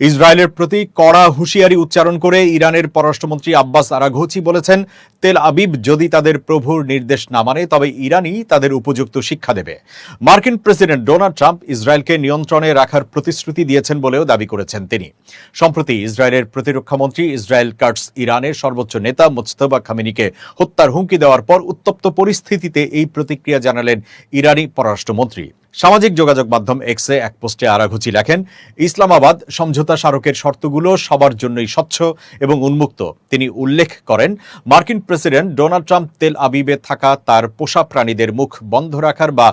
ইসরায়েলের প্রতি কড়া হুঁশিয়ারি উচ্চারণ করে ইরানের পররাষ্ট্রমন্ত্রী আব্বাস আরাঘচি বলেছেন, তেল আবিব যদি তাদের প্রভুর নির্দেশ না মানে তবে ইরানই তাদের উপযুক্ত শিক্ষা দেবে। মার্কিন প্রেসিডেন্ট ডোনাল্ড ট্রাম্প ইসরায়েলকে নিয়ন্ত্রণে রাখার প্রতিশ্রুতি দিয়েছেন বলেও দাবি করেছেন তিনি। সম্প্রতি ইসরায়েলের প্রতিরক্ষামন্ত্রী ইসরায়েল কাটস ইরানের সর্বোচ্চ নেতা মুজতবা খামেনিকে হত্যার হুমকি দেওয়ার পর উত্তপ্ত পরিস্থিতিতে এই প্রতিক্রিয়া জানালেন ইরানি পররাষ্ট্রমন্ত্রী। সামাজিক যোগাযোগ মাধ্যম এক্সে এক পোস্টে আরাঘচি লেখেন, ইসলামাবাদ সমঝোতা স্মারকের শর্তগুলো সবার জন্যই স্বচ্ছ এবং উন্মুক্ত। তিনি উল্লেখ করেন, মার্কিন প্রেসিডেন্ট ডোনাল্ড ট্রাম্প তেল আবিবে থাকা তার পোষা প্রাণীদের মুখ বন্ধ রাখার বা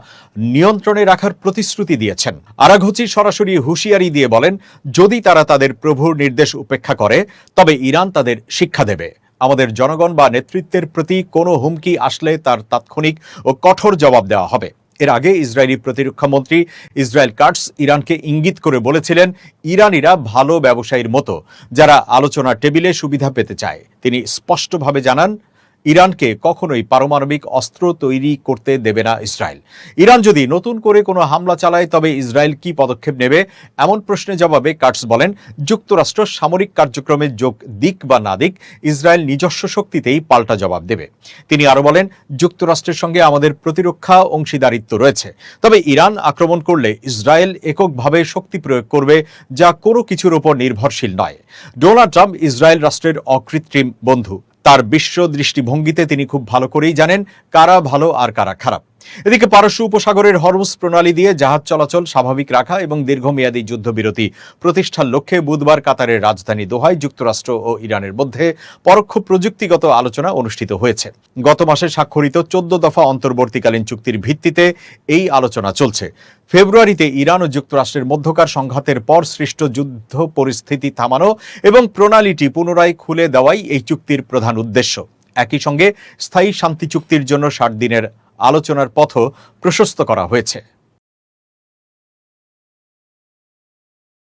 নিয়ন্ত্রণে রাখার প্রতিশ্রুতি দিয়েছেন। আরাঘচি সরাসরি হুঁশিয়ারি দিয়ে বলেন, যদি তারা তাদের প্রভুর নির্দেশ উপেক্ষা করে তবে ইরান তাদের শিক্ষা দেবে। আমাদের জনগণ বা নেতৃত্বের প্রতি কোনো হুমকি আসলে তার তাৎক্ষণিক ও কঠোর জবাব দেওয়া হবে। এর আগে ইসরায়েলি প্রতিরক্ষামন্ত্রী ইসরায়েল কাটস ইরানকে ইঙ্গিত করে বলেছিলেন, ইরানিরা ভালো ব্যবসায়ীর মতো যারা আলোচনার টেবিলে সুবিধা পেতে চায়। তিনি স্পষ্টভাবে জানান, ইরানকে কখনোই পারমাণবিক অস্ত্র তৈরি করতে দেবে না ইসরায়েল। ইরান যদি নতুন করে কোনো হামলা চালায় তবে ইসরায়েল কি পদক্ষেপ নেবে, এমন প্রশ্নের জবাবে কাটস বলেন, যুক্তরাষ্ট্র সামরিক কার্যক্রমে যোগ দিক বা না দিক, ইসরায়েল নিজস্ব শক্তিতেই পাল্টা জবাব দেবে। তিনি আরো বলেন, যুক্তরাষ্ট্রের সঙ্গে আমাদের প্রতিরক্ষা অংশীদারিত্ব রয়েছে, তবে ইরান আক্রমণ করলে ইসরায়েল এককভাবে শক্তি প্রয়োগ করবে, যা কোনো কিছুর উপর নির্ভরশীল নয়। ডোনাল্ড ট্রাম্প ইসরায়েল রাষ্ট্রের অকৃত্রিম বন্ধু। তার বিশ্ব দৃষ্টিভঙ্গিতে তিনি খুব ভালো করেই জানেন কারা ভালো আর কারা খারাপ। এদিকে পারস্য উপসাগরের হরমুজ প্রণালী দিয়ে জাহাজ চলাচল স্বাভাবিক রাখা এবং দীর্ঘমেয়াদী যুদ্ধবিরতি প্রতিষ্ঠার লক্ষ্যে বুধবার কাতারের রাজধানী দোহায় যুক্তরাষ্ট্র ও ইরানের মধ্যে পরোক্ষ প্রযুক্তিগত আলোচনা অনুষ্ঠিত হয়েছে। গত মাসে স্বাক্ষরিত 14 দফা অন্তর্বর্তীকালীন চুক্তির ভিত্তিতে এই আলোচনা চলছে। ফেব্রুয়ারিতে ইরান ও যুক্তরাষ্ট্রের মধ্যকার সংঘাতের পর সৃষ্ট যুদ্ধ পরিস্থিতি থামানো এবং প্রণালীটি পুনরায় খুলে দেওয়াই এই চুক্তির প্রধান উদ্দেশ্য। একই সঙ্গে স্থায়ী শান্তি চুক্তির জন্য 60 দিনের আলোচনার পথও প্রশস্ত করা হয়েছে।